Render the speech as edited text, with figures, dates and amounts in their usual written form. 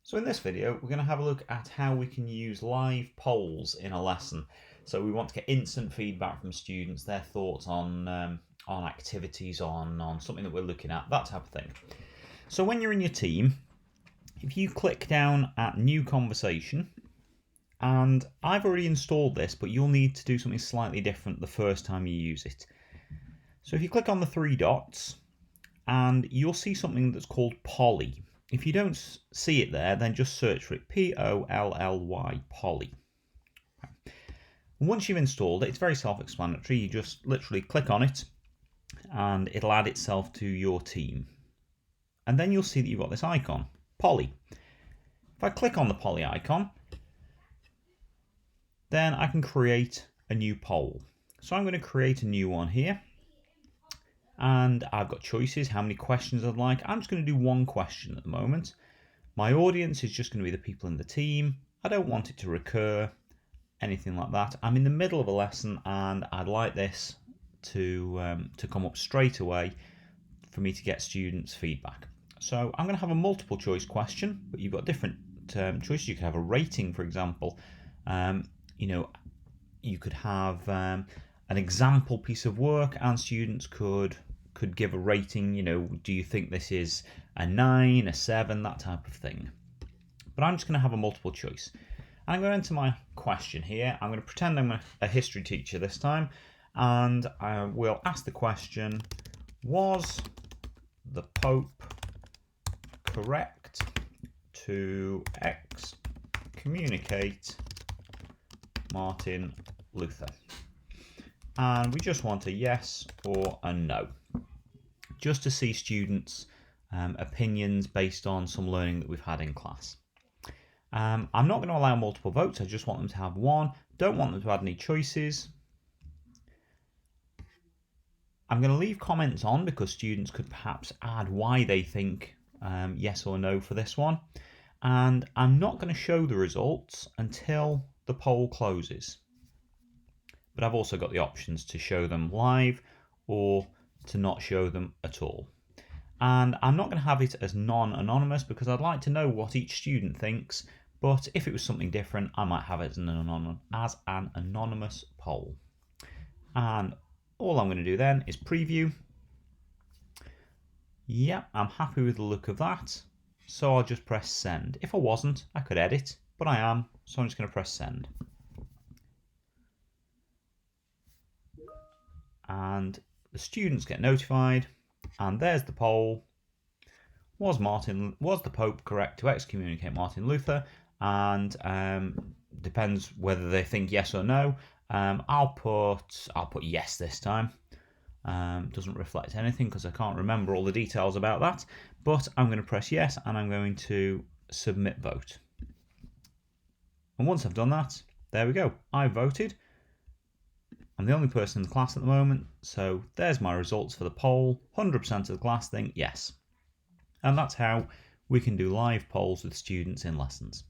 So in this video, we're going to have a look at how we can use live polls in a lesson. So we want to get instant feedback from students, their thoughts on activities, on something that we're looking at, that type of thing. So when you're in your team, if you click down at New Conversation, and I've already installed this, but you'll need to do something slightly different the first time you use it. So if you click on the three dots, and you'll see something that's called Polly. If you don't see it there, then just search for it, Polly, Polly. Once you've installed it, it's very self-explanatory. You just literally click on it and it'll add itself to your team. And then you'll see that you've got this icon, Polly. If I click on the Polly icon, then I can create a new poll. So I'm going to create a new one here. And I've got choices, how many questions I'd like. I'm just going to do one question at the moment. My audience is just going to be the people in the team. I don't want it to recur, anything like that. I'm in the middle of a lesson and I'd like this to come up straight away for me to get students' feedback. So I'm going to have a multiple choice question, but you've got different choices. You could have a rating, for example. You could have an example piece of work and students could give a rating, do you think this is a 9, a 7, that type of thing. But I'm just going to have a multiple choice. And I'm going to enter my question here. I'm going to pretend I'm a history teacher this time, and I will ask the question, was the Pope correct to excommunicate Martin Luther? And we just want a yes or a no, just to see students' opinions based on some learning that we've had in class. I'm not going to allow multiple votes, I just want them to have one. Don't want them to add any choices. I'm going to leave comments on because students could perhaps add why they think yes or no for this one. And I'm not going to show the results until the poll closes. But I've also got the options to show them live or to not show them at all. And I'm not going to have it as non-anonymous because I'd like to know what each student thinks, but if it was something different, I might have it as an anonymous poll. And all I'm going to do then is preview. Yeah, I'm happy with the look of that, so I'll just press send. If I wasn't, I could edit, but I am, so I'm just going to press send. And the students get notified, and there's the poll. Was the Pope correct to excommunicate Martin Luther? And depends whether they think yes or no. I'll put yes this time. Doesn't reflect anything because I can't remember all the details about that. But I'm going to press yes, and I'm going to submit vote. And once I've done that, there we go. I voted. I'm the only person in the class at the moment, so there's my results for the poll. 100% of the class think yes. And that's how we can do live polls with students in lessons.